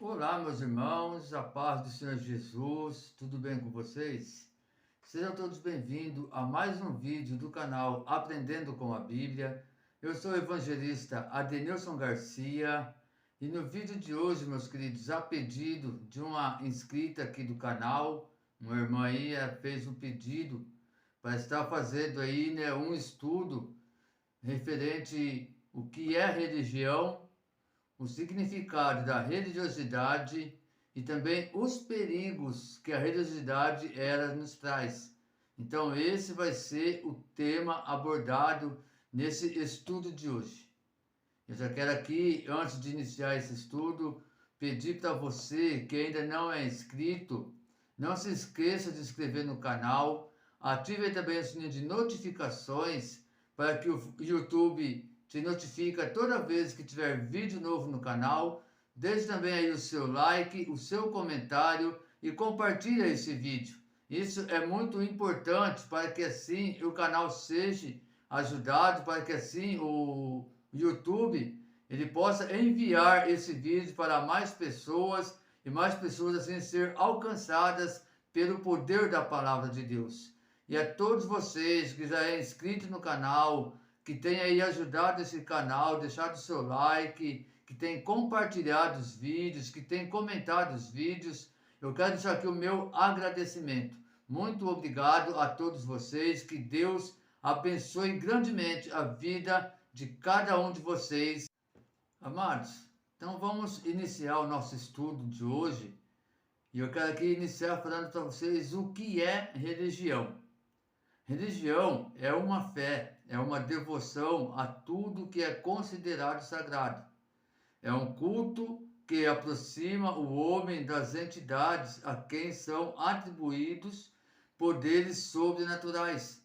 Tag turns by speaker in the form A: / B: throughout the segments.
A: Olá, meus irmãos, a paz do Senhor Jesus, tudo bem com vocês? Sejam todos bem-vindos a mais um vídeo do canal Aprendendo com a Bíblia. Eu sou o evangelista Adenilson Garcia e no vídeo de hoje, meus queridos, a pedido de uma inscrita aqui do canal, uma irmã aí fez um pedido para estar fazendo aí, um estudo referente o que é religião, o significado da religiosidade e também os perigos que a religiosidade ela nos traz. Então, esse vai ser o tema abordado nesse estudo de hoje. Eu já quero aqui, antes de iniciar esse estudo, pedir para você que ainda não é inscrito, não se esqueça de se inscrever no canal, ative também o sininho de notificações para que o YouTube te notifica toda vez que tiver vídeo novo no canal. Deixe também aí o seu like, o seu comentário e compartilhe esse vídeo. Isso é muito importante para que assim o canal seja ajudado, para que assim o YouTube ele possa enviar esse vídeo para mais pessoas e mais pessoas assim ser alcançadas pelo poder da palavra de Deus. E a todos vocês que já é inscrito no canal, que tem aí ajudado esse canal, deixado o seu like, que tem compartilhado os vídeos, que tem comentado os vídeos, eu quero deixar aqui o meu agradecimento. Muito obrigado a todos vocês, que Deus abençoe grandemente a vida de cada um de vocês. Amados, então vamos iniciar o nosso estudo de hoje. E eu quero aqui iniciar falando para vocês o que é religião. Religião é uma fé, é uma devoção a tudo que é considerado sagrado. É um culto que aproxima o homem das entidades a quem são atribuídos poderes sobrenaturais.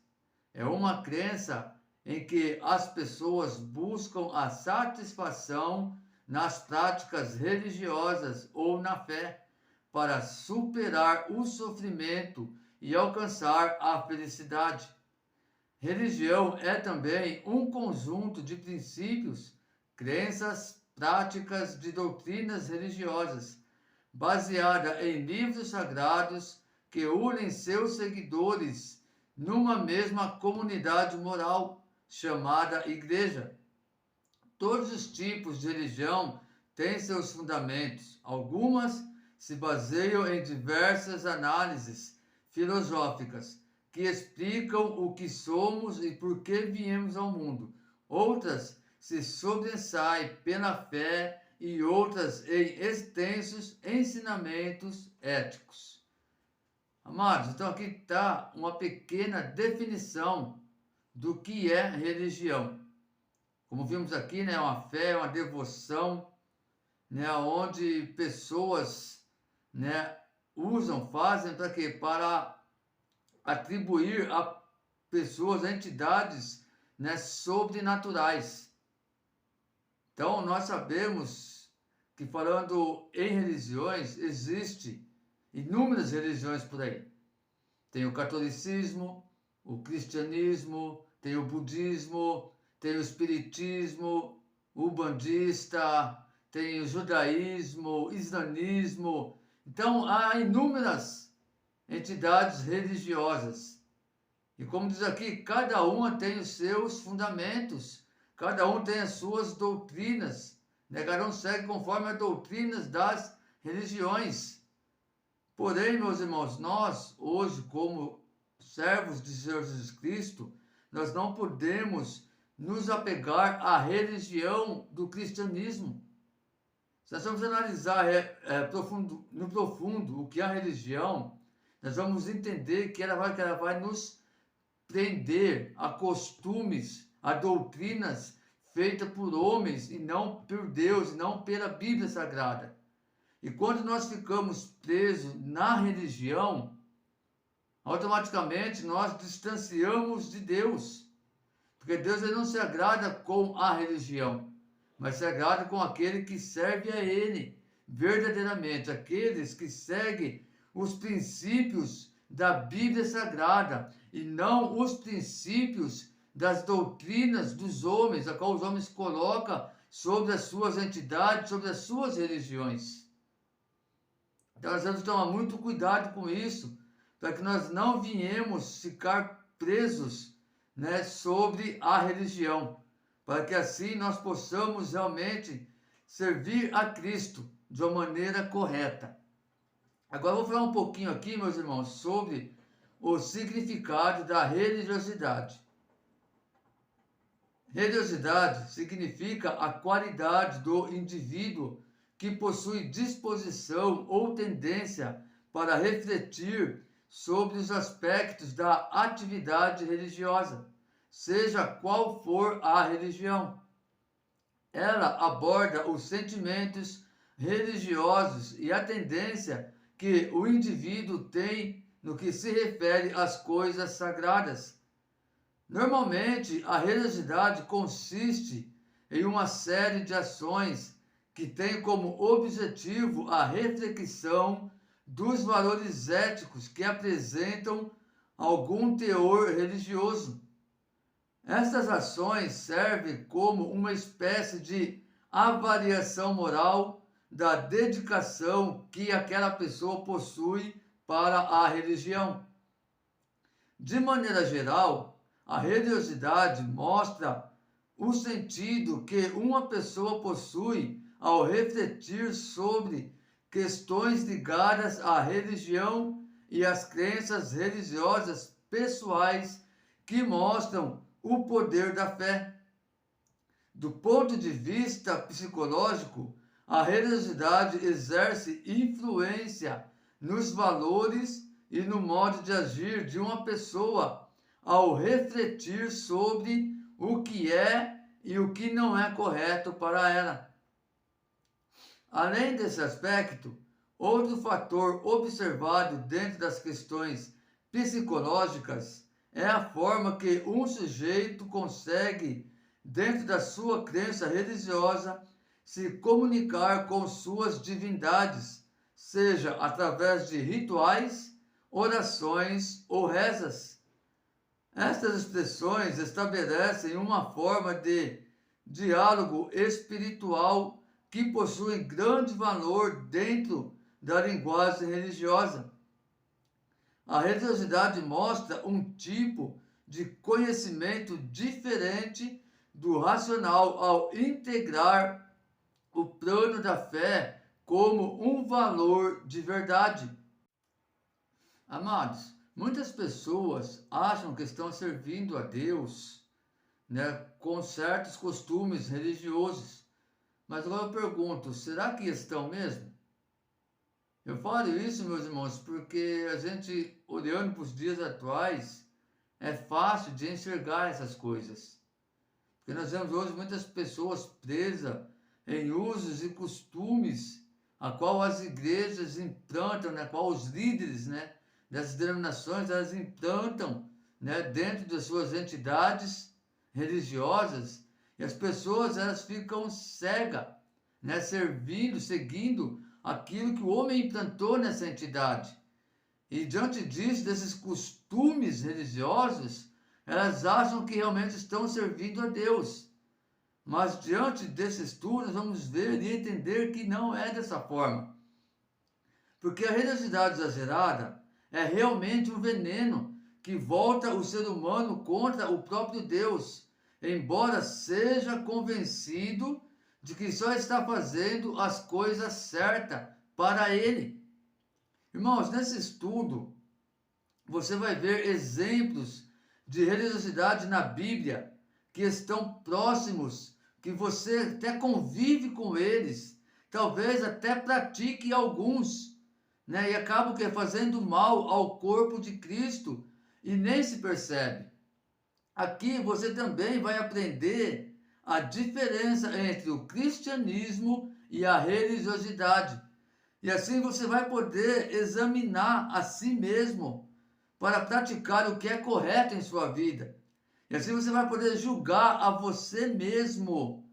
A: É uma crença em que as pessoas buscam a satisfação nas práticas religiosas ou na fé para superar o sofrimento e alcançar a felicidade. Religião é também um conjunto de princípios, crenças, práticas de doutrinas religiosas, baseada em livros sagrados que unem seus seguidores numa mesma comunidade moral chamada igreja. Todos os tipos de religião têm seus fundamentos. Algumas se baseiam em diversas análises filosóficas que explicam o que somos e por que viemos ao mundo. Outras se sobressaem pela fé e outras em extensos ensinamentos éticos. Amados, então aqui está uma pequena definição do que é religião. Como vimos aqui, né, uma fé, uma devoção, né, onde pessoas, né, usam, fazem para quê? Para atribuir a pessoas, a entidades, né, sobrenaturais. Então, nós sabemos que falando em religiões, existe inúmeras religiões por aí. Tem o catolicismo, o cristianismo, tem o budismo, tem o espiritismo, o bandista, tem o judaísmo, o islamismo. Então, há inúmeras entidades religiosas. E como diz aqui, cada uma tem os seus fundamentos, cada um tem as suas doutrinas, né? Cada um segue conforme as doutrinas das religiões. Porém, meus irmãos, nós hoje, como servos de Senhor Jesus Cristo, nós não podemos nos apegar à religião do cristianismo. Se nós vamos analisar no profundo o que é a religião, nós vamos entender que ela vai nos prender a costumes, a doutrinas feitas por homens e não por Deus, e não pela Bíblia Sagrada. E quando nós ficamos presos na religião, automaticamente nós distanciamos de Deus. Porque Deus ele não se agrada com a religião, mas se agrada com aquele que serve a Ele verdadeiramente, aqueles que seguem os princípios da Bíblia Sagrada e não os princípios das doutrinas dos homens, a qual os homens colocam sobre as suas entidades, sobre as suas religiões. Então nós temos que tomar muito cuidado com isso, para que nós não venhamos ficar presos, né, sobre a religião, para que assim nós possamos realmente servir a Cristo de uma maneira correta. Agora eu vou falar um pouquinho aqui, meus irmãos, sobre o significado da religiosidade. Religiosidade significa a qualidade do indivíduo que possui disposição ou tendência para refletir sobre os aspectos da atividade religiosa, seja qual for a religião. Ela aborda os sentimentos religiosos e a tendência que o indivíduo tem no que se refere às coisas sagradas. Normalmente, a religiosidade consiste em uma série de ações que têm como objetivo a reflexão dos valores éticos que apresentam algum teor religioso. Estas ações servem como uma espécie de avaliação moral da dedicação que aquela pessoa possui para a religião. De maneira geral, a religiosidade mostra o sentido que uma pessoa possui ao refletir sobre questões ligadas à religião e às crenças religiosas pessoais que mostram o poder da fé. Do ponto de vista psicológico, a religiosidade exerce influência nos valores e no modo de agir de uma pessoa ao refletir sobre o que é e o que não é correto para ela. Além desse aspecto, outro fator observado dentro das questões psicológicas é a forma que um sujeito consegue, dentro da sua crença religiosa, se comunicar com suas divindades, seja através de rituais, orações ou rezas. Estas expressões estabelecem uma forma de diálogo espiritual que possui grande valor dentro da linguagem religiosa. A religiosidade mostra um tipo de conhecimento diferente do racional ao integrar o plano da fé como um valor de verdade. Amados, muitas pessoas acham que estão servindo a Deus, né, com certos costumes religiosos. Mas agora eu pergunto, será que estão mesmo? Eu falo isso, meus irmãos, porque a gente, olhando para os dias atuais, é fácil de enxergar essas coisas. Porque nós vemos hoje muitas pessoas presas em usos e costumes a qual as igrejas implantam, na qual os líderes, né, dessas denominações, elas implantam, né, dentro das suas entidades religiosas, e as pessoas elas ficam cegas, né, seguindo aquilo que o homem implantou nessa entidade. E diante disso, desses costumes religiosos, elas acham que realmente estão servindo a Deus. Mas diante desse estudo, nós vamos ver e entender que não é dessa forma. Porque a religiosidade exagerada é realmente um veneno que volta o ser humano contra o próprio Deus, embora seja convencido de que só está fazendo as coisas certas para ele. Irmãos, nesse estudo, você vai ver exemplos de religiosidade na Bíblia que estão próximos, que você até convive com eles, talvez até pratique alguns, né? E acaba fazendo mal ao corpo de Cristo e nem se percebe. Aqui você também vai aprender a diferença entre o cristianismo e a religiosidade. E assim você vai poder examinar a si mesmo para praticar o que é correto em sua vida. E assim você vai poder julgar a você mesmo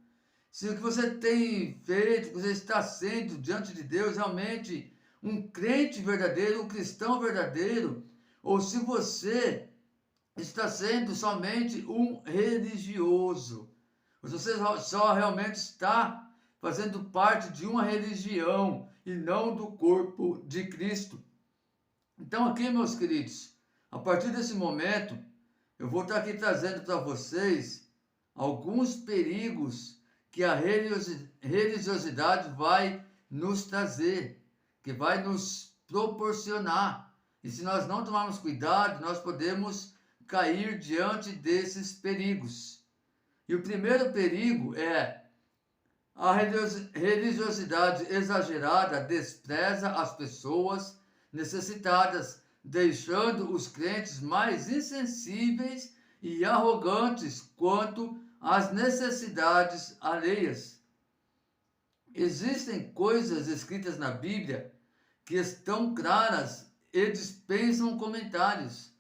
A: se o que você tem feito, que você está sendo diante de Deus realmente um crente verdadeiro, um cristão verdadeiro, ou se você está sendo somente um religioso. Você só realmente está fazendo parte de uma religião e não do corpo de Cristo. Então aqui, meus queridos, a partir desse momento, eu vou estar aqui trazendo para vocês alguns perigos que a religiosidade vai nos trazer, que vai nos proporcionar. E se nós não tomarmos cuidado, nós podemos cair diante desses perigos. E o primeiro perigo é a religiosidade exagerada despreza as pessoas necessitadas, deixando os crentes mais insensíveis e arrogantes quanto às necessidades alheias. Existem coisas escritas na Bíblia que estão claras e dispensam comentários.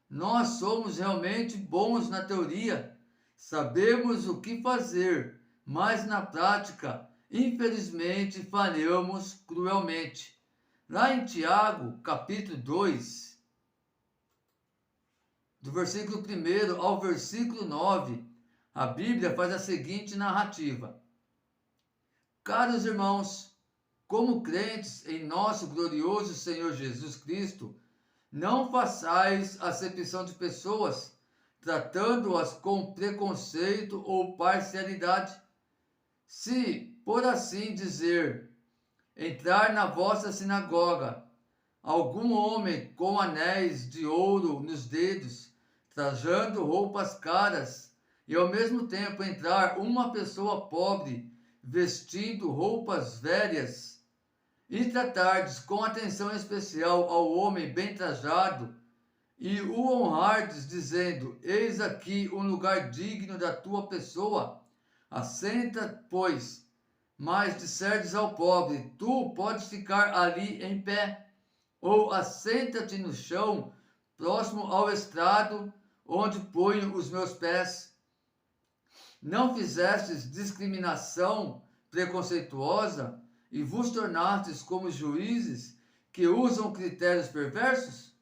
A: Nós somos realmente bons na teoria, sabemos o que fazer, mas na prática, infelizmente, falhamos cruelmente. Lá em Tiago, capítulo 2, do versículo 1 ao versículo 9, a Bíblia faz a seguinte narrativa. Caros irmãos, como crentes em nosso glorioso Senhor Jesus Cristo, não façais acepção de pessoas, tratando-as com preconceito ou parcialidade. Se, por assim dizer, entrar na vossa sinagoga algum homem com anéis de ouro nos dedos, trajando roupas caras, e ao mesmo tempo entrar uma pessoa pobre, vestindo roupas velhas, e tratardes com atenção especial ao homem bem trajado, e o honrardes, dizendo: eis aqui um lugar digno da tua pessoa, assenta, pois. Mas disserdes ao pobre: tu podes ficar ali em pé, ou assenta-te no chão, próximo ao estrado, onde ponho os meus pés. Não fizestes discriminação preconceituosa, e vos tornastes como juízes que usam critérios perversos?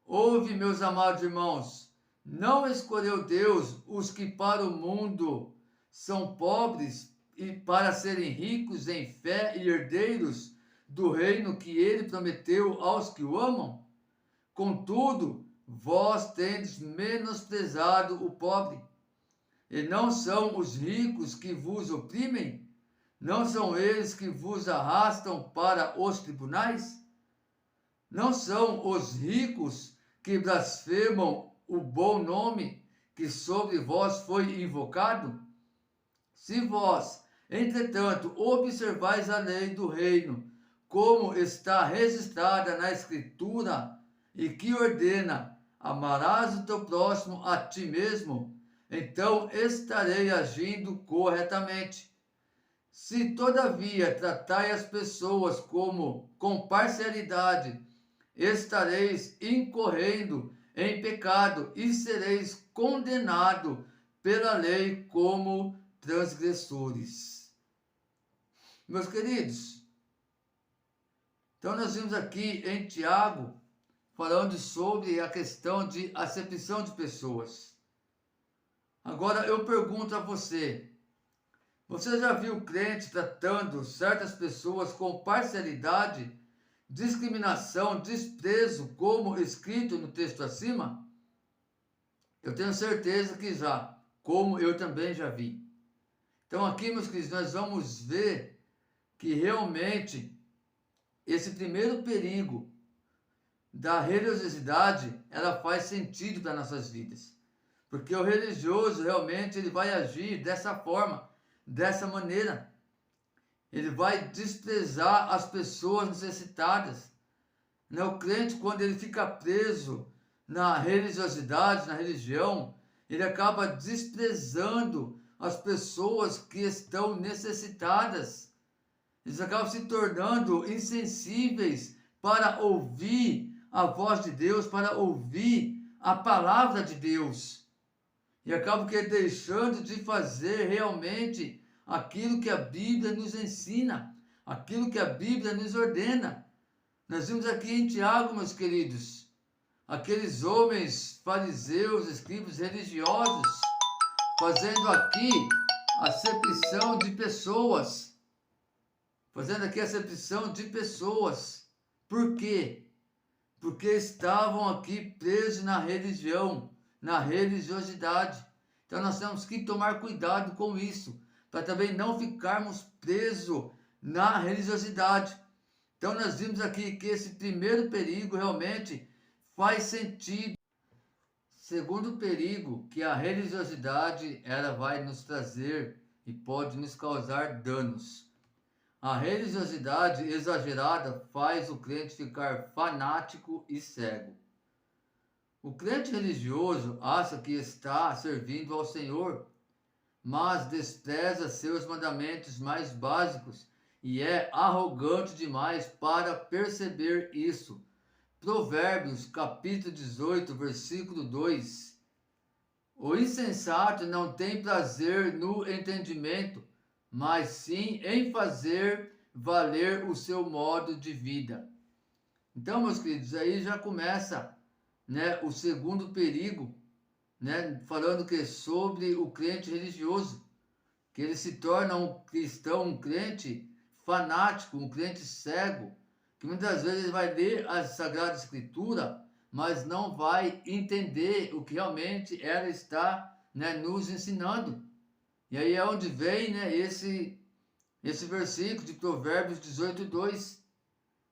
A: Ouve, meus amados irmãos, não escolheu Deus os que para o mundo são pobres e para serem ricos em fé e herdeiros do reino que ele prometeu aos que o amam? Contudo, vós tendes menosprezado o pobre. E não são os ricos que vos oprimem? Não são eles que vos arrastam para os tribunais? Não são os ricos que blasfemam o bom nome que sobre vós foi invocado? Se vós, entretanto, observais a lei do reino, como está registrada na Escritura, e que ordena: amarás o teu próximo a ti mesmo, então estarei agindo corretamente. Se, todavia, tratai as pessoas com parcialidade, estareis incorrendo em pecado e sereis condenado pela lei como transgressores. Meus queridos, então nós vimos aqui em Tiago falando sobre a questão de acepção de pessoas. Agora eu pergunto a você, você já viu crente tratando certas pessoas com parcialidade, discriminação, desprezo, como escrito no texto acima? Eu tenho certeza que já, como eu também já vi. Então aqui, meus queridos, nós vamos ver que realmente esse primeiro perigo da religiosidade, ela faz sentido para nossas vidas. Porque o religioso realmente ele vai agir dessa forma, dessa maneira. Ele vai desprezar as pessoas necessitadas. O crente, quando ele fica preso na religiosidade, na religião, ele acaba desprezando as pessoas que estão necessitadas. Eles acabam se tornando insensíveis para ouvir a voz de Deus, para ouvir a palavra de Deus. E acabam deixando de fazer realmente aquilo que a Bíblia nos ensina, aquilo que a Bíblia nos ordena. Nós vimos aqui em Tiago, meus queridos, aqueles homens fariseus, escribas religiosos, fazendo aqui acepção de pessoas. Fazendo aqui acepção de pessoas. Por quê? Porque estavam aqui presos na religião, na religiosidade. Então nós temos que tomar cuidado com isso, para também não ficarmos presos na religiosidade. Então nós vimos aqui que esse primeiro perigo realmente faz sentido. Segundo perigo, que a religiosidade ela vai nos trazer e pode nos causar danos. A religiosidade exagerada faz o crente ficar fanático e cego. O crente religioso acha que está servindo ao Senhor, mas despreza seus mandamentos mais básicos e é arrogante demais para perceber isso. Provérbios, capítulo 18, versículo 2. O insensato não tem prazer no entendimento, mas sim em fazer valer o seu modo de vida. Então, meus queridos, aí já começa, né, o segundo perigo, né, falando que sobre o crente religioso, que ele se torna um cristão, um crente fanático, um crente cego, que muitas vezes ele vai ler a Sagrada Escritura, mas não vai entender o que realmente ela está, né, nos ensinando. E aí é onde vem, né, esse versículo de Provérbios 18:2,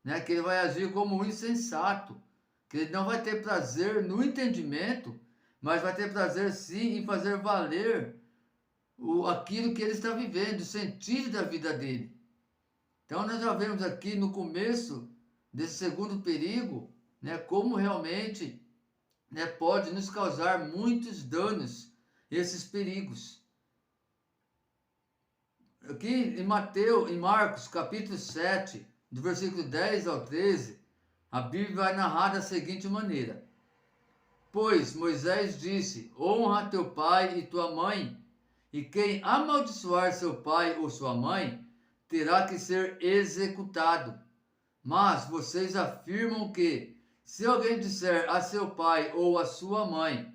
A: né, que ele vai agir como um insensato, que ele não vai ter prazer no entendimento, mas vai ter prazer sim em fazer valer aquilo que ele está vivendo, o sentido da vida dele. Então nós já vemos aqui no começo desse segundo perigo, né, como realmente, né, pode nos causar muitos danos esses perigos. Aqui em Marcos, capítulo 7, do versículo 10 ao 13, a Bíblia vai narrar da seguinte maneira: Pois Moisés disse: honra teu pai e tua mãe, e quem amaldiçoar seu pai ou sua mãe, terá que ser executado. Mas vocês afirmam que, se alguém disser a seu pai ou a sua mãe,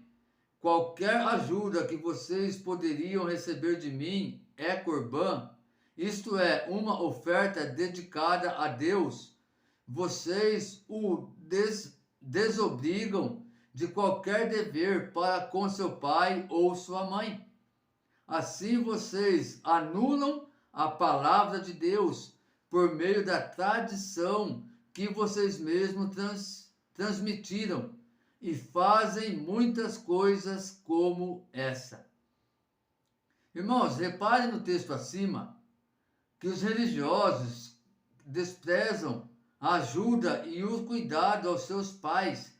A: qualquer ajuda que vocês poderiam receber de mim é corbã, isto é, uma oferta dedicada a Deus, vocês o desobrigam de qualquer dever para com seu pai ou sua mãe. Assim vocês anulam a palavra de Deus por meio da tradição que vocês mesmos transmitiram e fazem muitas coisas como essa. Irmãos, reparem no texto acima que os religiosos desprezam a ajuda e o cuidado aos seus pais.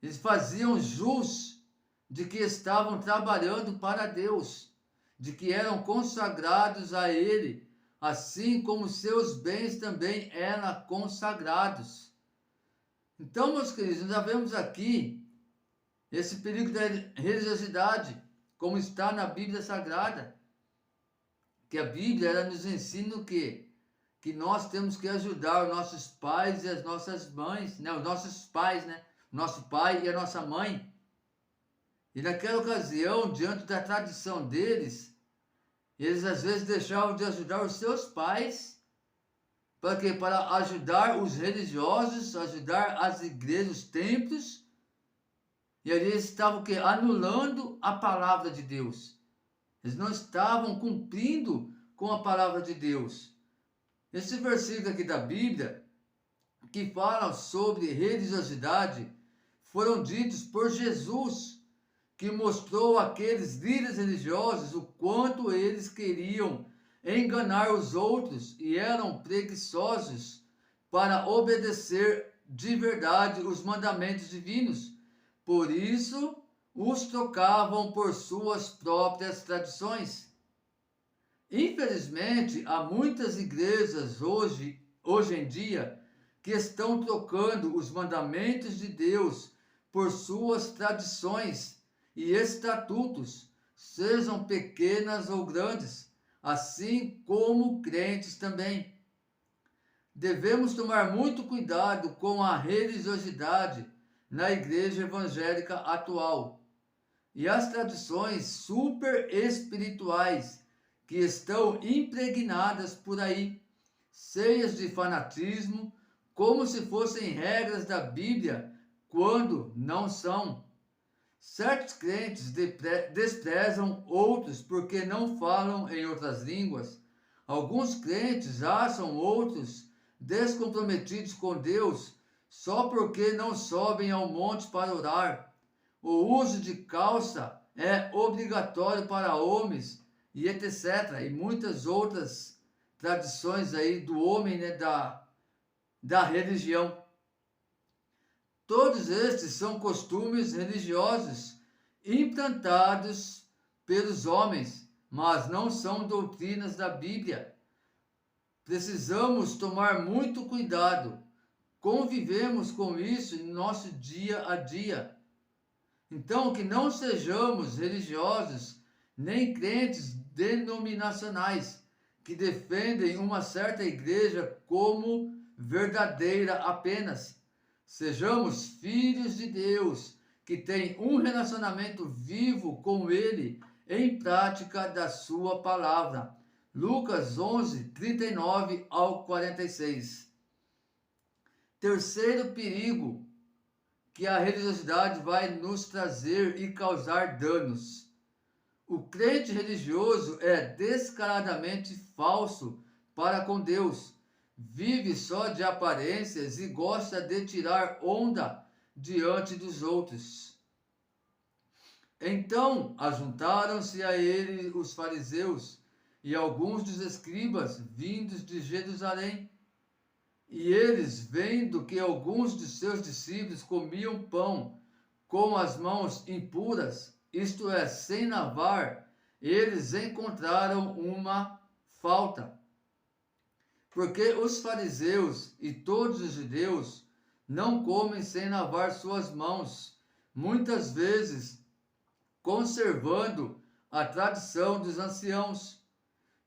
A: Eles faziam jus de que estavam trabalhando para Deus, de que eram consagrados a Ele, assim como seus bens também eram consagrados. Então, meus queridos, nós já vemos aqui esse perigo da religiosidade, como está na Bíblia Sagrada, que a Bíblia ela nos ensina o quê? Que nós temos que ajudar os nossos pais e as nossas mães, né? Os nossos pais, né? Nosso pai e a nossa mãe. E naquela ocasião, diante da tradição deles, eles às vezes deixavam de ajudar os seus pais, para quê? Para ajudar os religiosos, ajudar as igrejas, os templos, e ali eles estavam que anulando a palavra de Deus. Eles não estavam cumprindo com a palavra de Deus. Esse versículo aqui da Bíblia, que fala sobre religiosidade, foram ditos por Jesus, que mostrou àqueles líderes religiosos o quanto eles queriam enganar os outros e eram preguiçosos para obedecer de verdade os mandamentos divinos. Por isso, os trocavam por suas próprias tradições. Infelizmente, há muitas igrejas hoje em dia que estão trocando os mandamentos de Deus por suas tradições e estatutos, sejam pequenas ou grandes, assim como crentes também. Devemos tomar muito cuidado com a religiosidade na igreja evangélica atual. E as tradições super espirituais que estão impregnadas por aí, cheias de fanatismo, como se fossem regras da Bíblia, quando não são. Certos crentes desprezam outros porque não falam em outras línguas. Alguns crentes acham outros descomprometidos com Deus só porque não sobem ao monte para orar. O uso de calça é obrigatório para homens e etc. E muitas outras tradições aí do homem, né, da religião. Todos estes são costumes religiosos implantados pelos homens, mas não são doutrinas da Bíblia. Precisamos tomar muito cuidado. Convivemos com isso em nosso dia a dia. Então, que não sejamos religiosos nem crentes denominacionais que defendem uma certa igreja como verdadeira apenas. Sejamos filhos de Deus, que têm um relacionamento vivo com Ele em prática da sua palavra. Lucas 11, 39 ao 46. Terceiro perigo que a religiosidade vai nos trazer e causar danos. O crente religioso é descaradamente falso para com Deus. Vive só de aparências e gosta de tirar onda diante dos outros. Então ajuntaram-se a ele os fariseus e alguns dos escribas vindos de Jerusalém. E eles, vendo que alguns de seus discípulos comiam pão com as mãos impuras, isto é, sem lavar, eles encontraram uma falta. Porque os fariseus e todos os judeus não comem sem lavar suas mãos, muitas vezes conservando a tradição dos anciãos.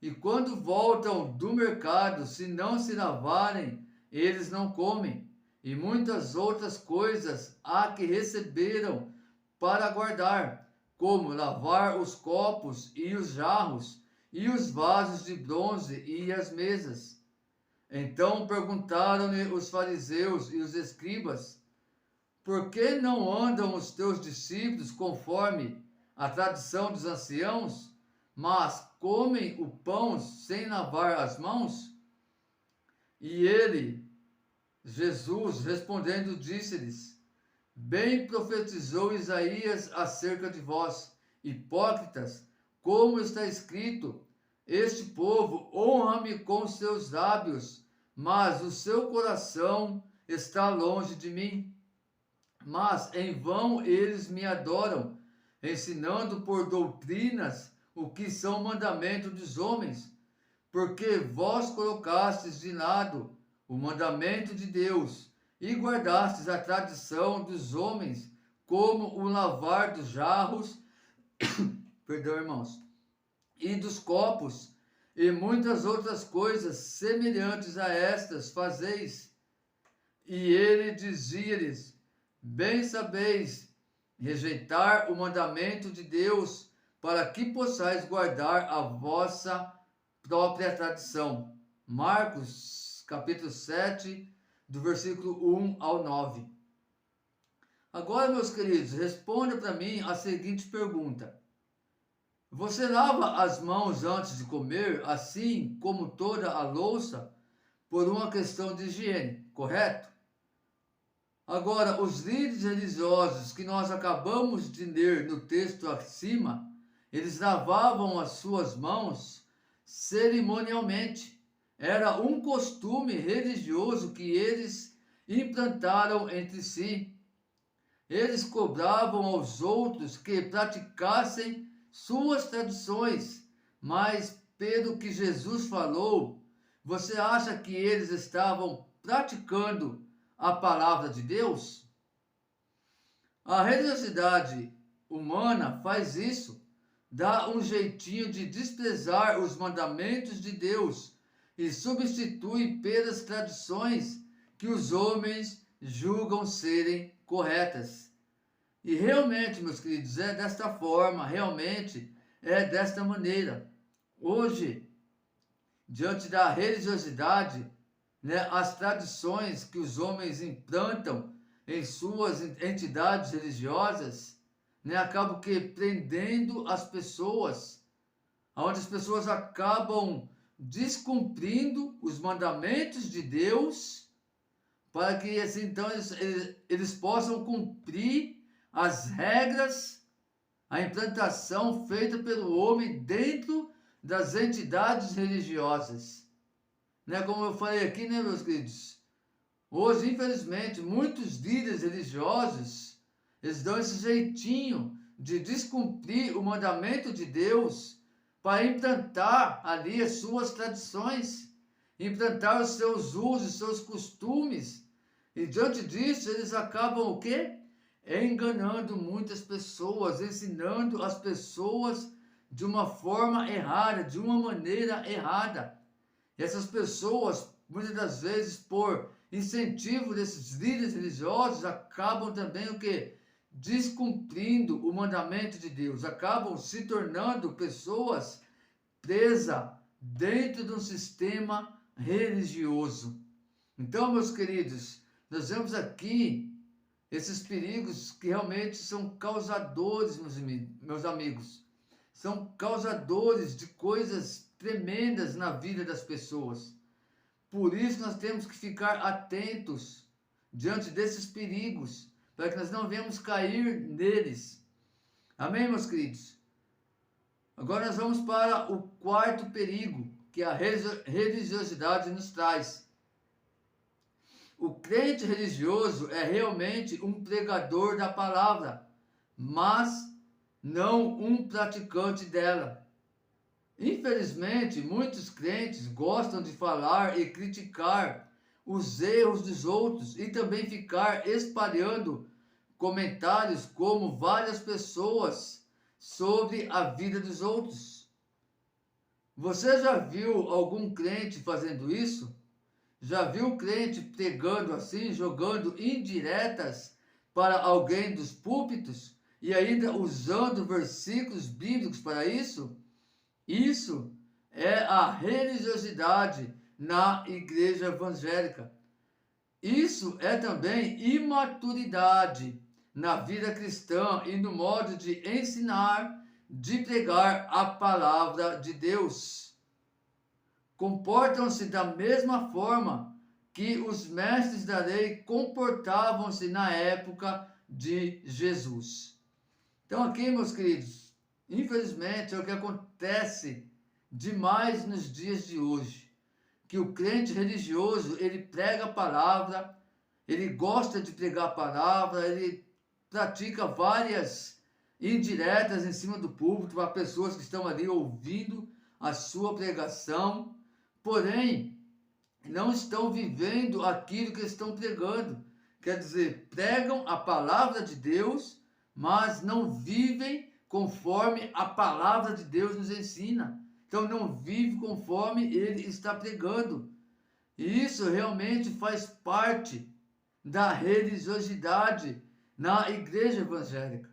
A: E quando voltam do mercado, se não se lavarem, eles não comem. E muitas outras coisas há que receberam para guardar, como lavar os copos e os jarros, e os vasos de bronze e as mesas. Então perguntaram-lhe os fariseus e os escribas: por que não andam os teus discípulos conforme a tradição dos anciãos, mas comem o pão sem lavar as mãos? E ele, Jesus, respondendo, disse-lhes: bem profetizou Isaías acerca de vós, hipócritas, como está escrito: este povo honra-me com seus lábios, mas o seu coração está longe de mim. Mas em vão eles me adoram, ensinando por doutrinas o que são mandamentos dos homens, porque vós colocastes de lado o mandamento de Deus e guardastes a tradição dos homens, como o lavar dos jarros, perdão, irmãos, e dos copos, e muitas outras coisas semelhantes a estas fazeis. E ele dizia-lhes: bem sabeis rejeitar o mandamento de Deus, para que possais guardar a vossa própria tradição. Marcos, capítulo 7, do versículo 1 ao 9. Agora, meus queridos, responda para mim a seguinte pergunta: você lava as mãos antes de comer, assim como toda a louça, por uma questão de higiene, correto? Agora, os líderes religiosos que nós acabamos de ler no texto acima, eles lavavam as suas mãos cerimonialmente. Era um costume religioso que eles implantaram entre si. Eles cobravam aos outros que praticassem suas tradições, mas pelo que Jesus falou, você acha que eles estavam praticando a palavra de Deus? A religiosidade humana faz isso, dá um jeitinho de desprezar os mandamentos de Deus e substitui pelas tradições que os homens julgam serem corretas. E realmente, meus queridos, é desta forma, realmente é desta maneira. Hoje, diante da religiosidade, né, as tradições que os homens implantam em suas entidades religiosas, né, acabam que prendendo as pessoas, onde as pessoas acabam descumprindo os mandamentos de Deus, para que assim então eles possam cumprir as regras, a implantação feita pelo homem dentro das entidades religiosas. Né? Como eu falei aqui, né, meus queridos? Hoje, infelizmente, muitos líderes religiosos, eles dão esse jeitinho de descumprir o mandamento de Deus para implantar ali as suas tradições, implantar os seus usos, os seus costumes. E diante disso, eles acabam o quê? Enganando muitas pessoas, ensinando as pessoas de uma forma errada, de uma maneira errada. E essas pessoas, muitas das vezes, por incentivo desses líderes religiosos, acabam também o quê? Descumprindo o mandamento de Deus, acabam se tornando pessoas presas dentro de um sistema religioso. Então, meus queridos, nós vemos aqui esses perigos que realmente são causadores, meus amigos, são causadores de coisas tremendas na vida das pessoas. Por isso nós temos que ficar atentos diante desses perigos, para que nós não venhamos cair neles. Amém, meus queridos? Agora nós vamos para o quarto perigo que a religiosidade nos traz. O crente religioso é realmente um pregador da palavra, mas não um praticante dela. Infelizmente, muitos crentes gostam de falar e criticar os erros dos outros e também ficar espalhando comentários como várias pessoas sobre a vida dos outros. Você já viu algum crente fazendo isso? Já viu crente pregando assim, jogando indiretas para alguém dos púlpitos e ainda usando versículos bíblicos para isso? Isso é a religiosidade na igreja evangélica. Isso é também imaturidade na vida cristã e no modo de ensinar, de pregar a palavra de Deus. Comportam-se da mesma forma que os mestres da lei comportavam-se na época de Jesus. Então aqui, meus queridos, infelizmente é o que acontece demais nos dias de hoje, que o crente religioso, ele prega a palavra, ele gosta de pregar a palavra, ele pratica várias indiretas em cima do púlpito para pessoas que estão ali ouvindo a sua pregação, porém não estão vivendo aquilo que estão pregando. Quer dizer, pregam a palavra de Deus, mas não vivem conforme a palavra de Deus nos ensina. Então não vive conforme ele está pregando. E isso realmente faz parte da religiosidade na igreja evangélica.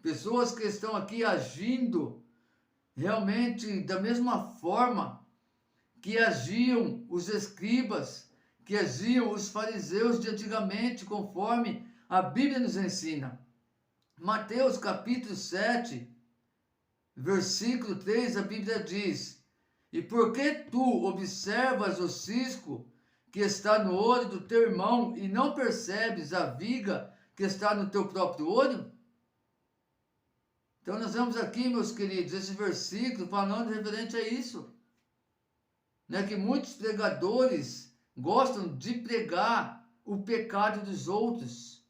A: Pessoas que estão aqui agindo realmente da mesma forma que agiam os escribas, que agiam os fariseus de antigamente, conforme a Bíblia nos ensina. Mateus capítulo 7, versículo 3, a Bíblia diz: E por que tu observas o cisco que está no olho do teu irmão e não percebes a viga que está no teu próprio olho? Então nós vemos aqui, meus queridos, esse versículo falando referente a isso. Né, que muitos pregadores gostam de pregar o pecado dos outros,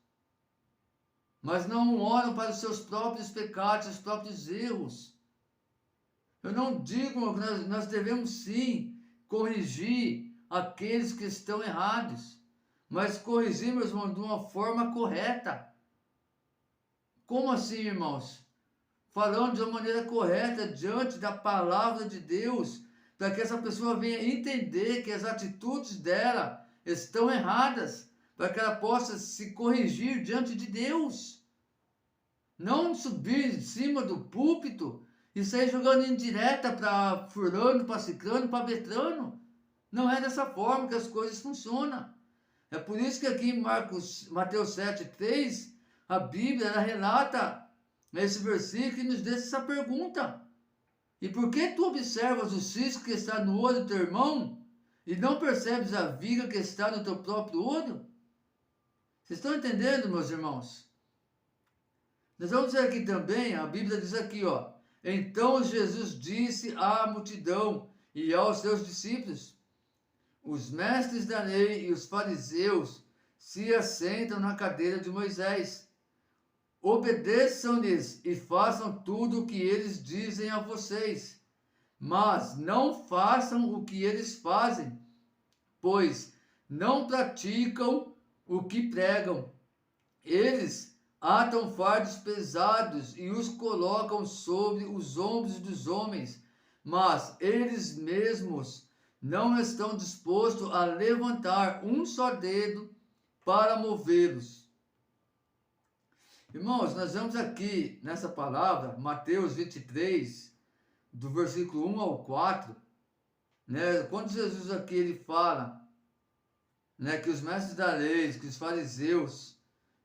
A: mas não olham para os seus próprios pecados, seus próprios erros. Eu não digo que nós devemos sim corrigir aqueles que estão errados, mas corrigir, meus irmãos, de uma forma correta. Como assim, irmãos? Falando de uma maneira correta diante da palavra de Deus, para que essa pessoa venha entender que as atitudes dela estão erradas, para que ela possa se corrigir diante de Deus. Não subir em cima do púlpito e sair jogando indireta para fulano, para ciclano, para Beltrano. Não é dessa forma que as coisas funcionam. É por isso que aqui em Mateus 7:3, a Bíblia ela relata esse versículo e nos deixa essa pergunta. E por que tu observas o cisco que está no olho do teu irmão e não percebes a viga que está no teu próprio olho? Vocês estão entendendo, meus irmãos? Nós vamos ver aqui também, a Bíblia diz aqui, ó. Então Jesus disse à multidão e aos seus discípulos: os mestres da lei e os fariseus se assentam na cadeira de Moisés. Obedeçam-lhes e façam tudo o que eles dizem a vocês, mas não façam o que eles fazem, pois não praticam o que pregam. Eles atam fardos pesados e os colocam sobre os ombros dos homens, mas eles mesmos não estão dispostos a levantar um só dedo para movê-los. Irmãos, nós vemos aqui nessa palavra, Mateus 23, do versículo 1 ao 4, né? Quando Jesus aqui ele fala, né, que os mestres da lei, que os fariseus,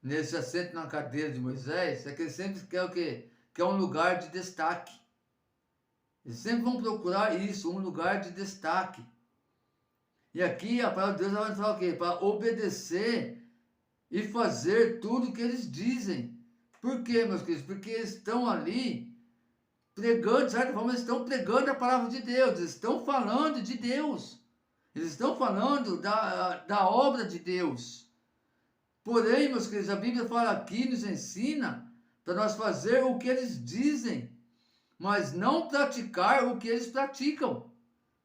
A: né, se assentam na cadeira de Moisés, é que eles sempre querem o quê? Quer um lugar de destaque. Eles sempre vão procurar isso, um lugar de destaque. E aqui a palavra de Deus vai falar o quê? Para obedecer e fazer tudo o que eles dizem. Por quê, meus queridos? Porque eles estão ali pregando, de certa forma, eles estão pregando a palavra de Deus, eles estão falando de Deus, eles estão falando da obra de Deus. Porém, meus queridos, a Bíblia fala aqui, nos ensina para nós fazer o que eles dizem, mas não praticar o que eles praticam.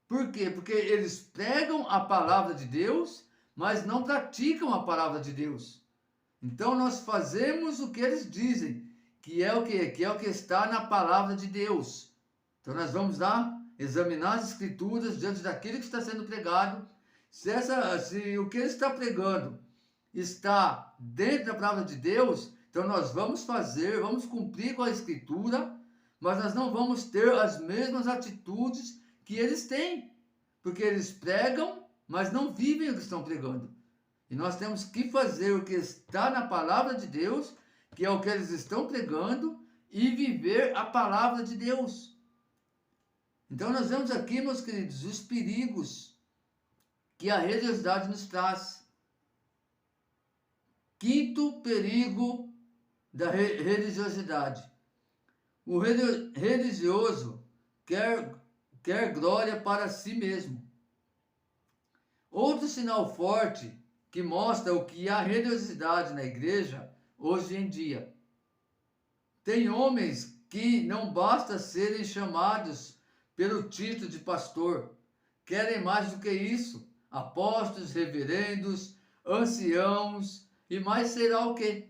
A: Por quê? Porque eles pregam a palavra de Deus, mas não praticam a palavra de Deus. Então nós fazemos o que eles dizem, que é o quê? Que é o que está na palavra de Deus. Então nós vamos lá examinar as escrituras diante daquilo que está sendo pregado. Se o que ele está pregando está dentro da palavra de Deus, então nós vamos fazer, vamos cumprir com a escritura, mas nós não vamos ter as mesmas atitudes que eles têm, porque eles pregam, mas não vivem o que estão pregando. E nós temos que fazer o que está na palavra de Deus, que é o que eles estão pregando, e viver a palavra de Deus. Então nós vemos aqui, meus queridos, os perigos que a religiosidade nos traz. Quinto perigo da religiosidade. O religioso quer glória para si mesmo. Outro sinal forte que mostra o que há religiosidade na igreja hoje em dia. Tem homens que não basta serem chamados pelo título de pastor, querem mais do que isso, apóstolos, reverendos, anciãos e mais será o quê?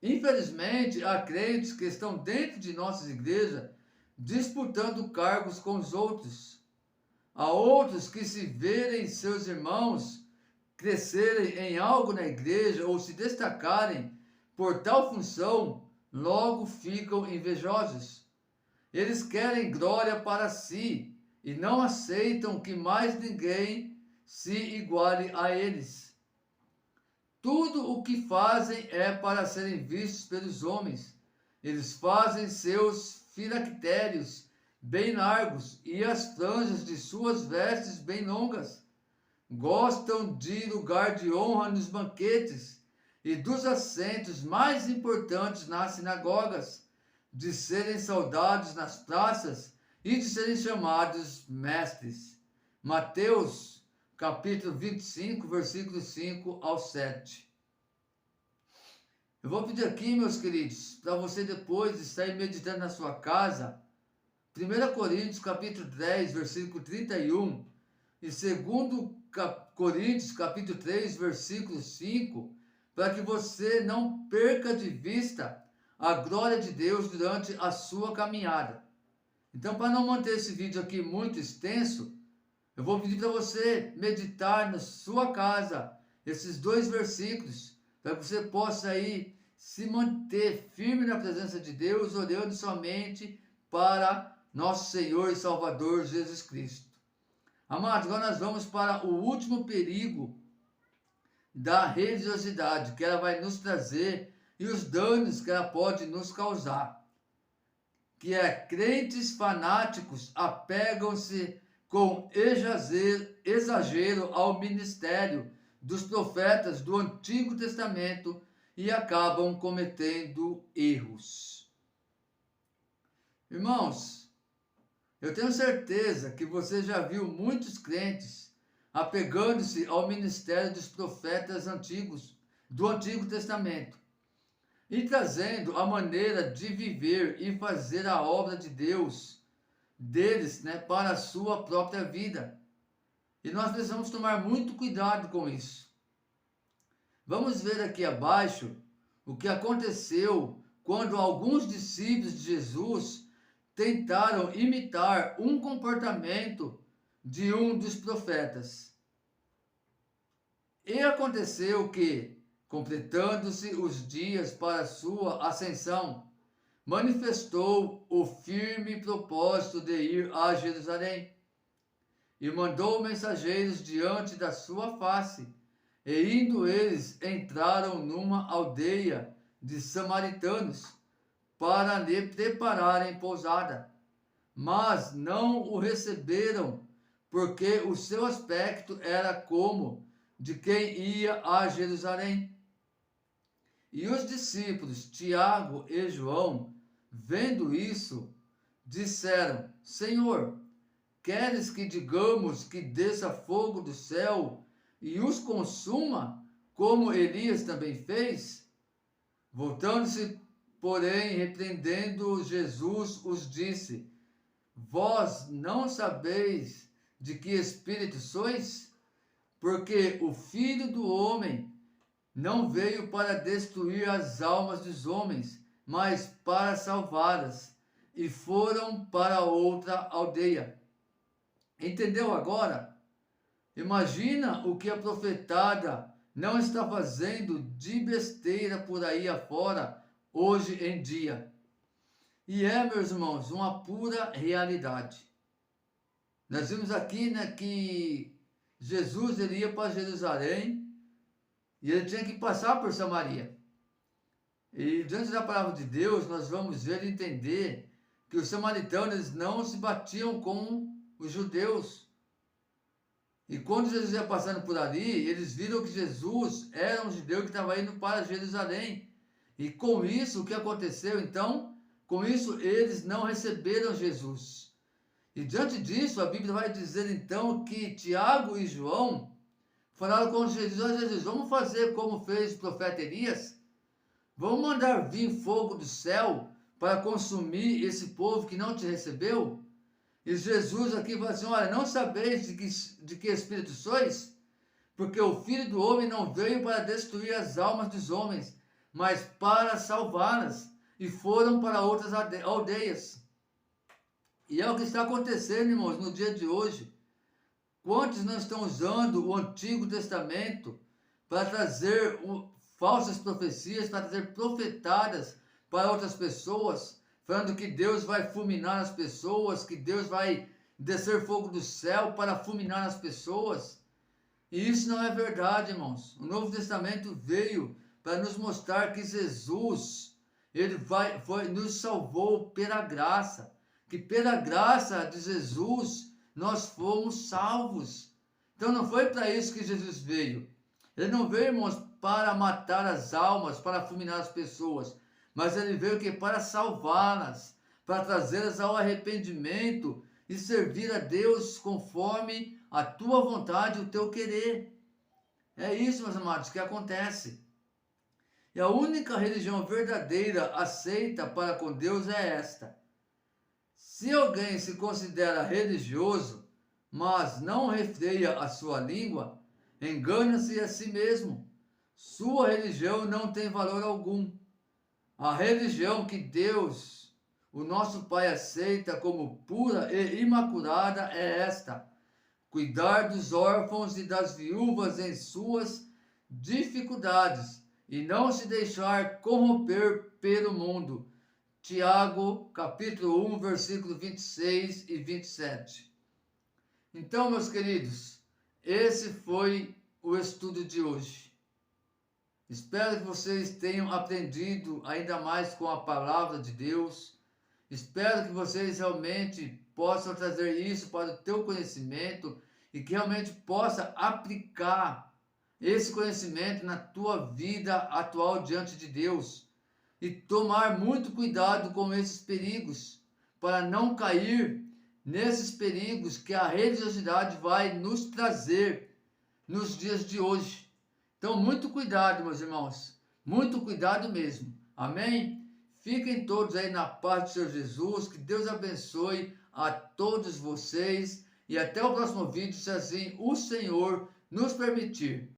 A: Infelizmente, há crentes que estão dentro de nossas igrejas disputando cargos com os outros. Há outros que, se verem seus irmãos crescerem em algo na igreja ou se destacarem por tal função, logo ficam invejosos. Eles querem glória para si e não aceitam que mais ninguém se iguale a eles. Tudo o que fazem é para serem vistos pelos homens. Eles fazem seus filactérios bem largos e as franjas de suas vestes bem longas. Gostam de lugar de honra nos banquetes e dos assentos mais importantes nas sinagogas, de serem saudados nas praças e de serem chamados mestres. Mateus, capítulo 25, versículos 5 ao 7. Eu vou pedir aqui, meus queridos, para você depois estar meditando na sua casa, 1 Coríntios, capítulo 10, versículo 31, e 2 Coríntios, capítulo 3, versículo 5, para que você não perca de vista a glória de Deus durante a sua caminhada. Então, para não manter esse vídeo aqui muito extenso, eu vou pedir para você meditar na sua casa esses dois versículos, para que você possa aí se manter firme na presença de Deus, olhando somente para nosso Senhor e Salvador Jesus Cristo. Amados, agora nós vamos para o último perigo da religiosidade que ela vai nos trazer e os danos que ela pode nos causar. Que é crentes fanáticos apegam-se com exagero ao ministério dos profetas do Antigo Testamento e acabam cometendo erros. Irmãos, eu tenho certeza que você já viu muitos crentes apegando-se ao ministério dos profetas antigos, do Antigo Testamento, e trazendo a maneira de viver e fazer a obra de Deus deles, para a sua própria vida. E nós precisamos tomar muito cuidado com isso. Vamos ver aqui abaixo o que aconteceu quando alguns discípulos de Jesus tentaram imitar um comportamento de um dos profetas. E aconteceu que, completando-se os dias para sua ascensão, manifestou o firme propósito de ir a Jerusalém e mandou mensageiros diante da sua face, e indo eles entraram numa aldeia de samaritanos para lhe prepararem pousada, mas não o receberam, porque o seu aspecto era como de quem ia a Jerusalém. E os discípulos Tiago e João, vendo isso, disseram: Senhor, queres que digamos que desça fogo do céu e os consuma, como Elias também fez? Voltando-se, porém, repreendendo Jesus, os disse: Vós não sabeis de que espírito sois? Porque o Filho do Homem não veio para destruir as almas dos homens, mas para salvá-las. E foram para outra aldeia. Entendeu agora? Imagina o que a profetada não está fazendo de besteira por aí afora, hoje em dia. E meus irmãos, uma pura realidade. Nós vimos aqui, que Jesus ele ia para Jerusalém e ele tinha que passar por Samaria. E diante da palavra de Deus, nós vamos ver e entender que os samaritanos eles não se batiam com os judeus. E quando Jesus ia passando por ali, eles viram que Jesus era um judeu que estava indo para Jerusalém. E com isso, o que aconteceu então? Com isso, eles não receberam Jesus. E diante disso, a Bíblia vai dizer então que Tiago e João falaram com Jesus: Jesus, vamos fazer como fez o profeta Elias? Vamos mandar vir fogo do céu para consumir esse povo que não te recebeu? E Jesus aqui fala assim: olha, não sabeis de que espírito sois? Porque o Filho do Homem não veio para destruir as almas dos homens, mas para salvá-las. E foram para outras aldeias. E é o que está acontecendo, irmãos, no dia de hoje. Quantos não estão usando o Antigo Testamento para trazer falsas profecias, para trazer profetadas para outras pessoas, falando que Deus vai fulminar as pessoas, que Deus vai descer fogo do céu para fulminar as pessoas? E isso não é verdade, irmãos. O Novo Testamento veio para nos mostrar que Jesus, ele nos salvou pela graça, que pela graça de Jesus nós fomos salvos. Então não foi para isso que Jesus veio. Ele não veio, irmãos, para matar as almas, para fulminar as pessoas, mas ele veio que para salvá-las, para trazê-las ao arrependimento e servir a Deus conforme a tua vontade e o teu querer. É isso, meus amados, que acontece. E a única religião verdadeira aceita para com Deus é esta. Se alguém se considera religioso, mas não refreia a sua língua, engana-se a si mesmo. Sua religião não tem valor algum. A religião que Deus, o nosso Pai, aceita como pura e imaculada é esta: cuidar dos órfãos e das viúvas em suas dificuldades e não se deixar corromper pelo mundo. Tiago, capítulo 1, versículo 26 e 27. Então, meus queridos, esse foi o estudo de hoje. Espero que vocês tenham aprendido ainda mais com a palavra de Deus. Espero que vocês realmente possam trazer isso para o teu conhecimento e que realmente possa aplicar esse conhecimento na tua vida atual diante de Deus. E tomar muito cuidado com esses perigos, para não cair nesses perigos que a religiosidade vai nos trazer nos dias de hoje. Então, muito cuidado, meus irmãos, muito cuidado mesmo. Amém? Fiquem todos aí na paz do Senhor Jesus, que Deus abençoe a todos vocês e até o próximo vídeo, se assim o Senhor nos permitir.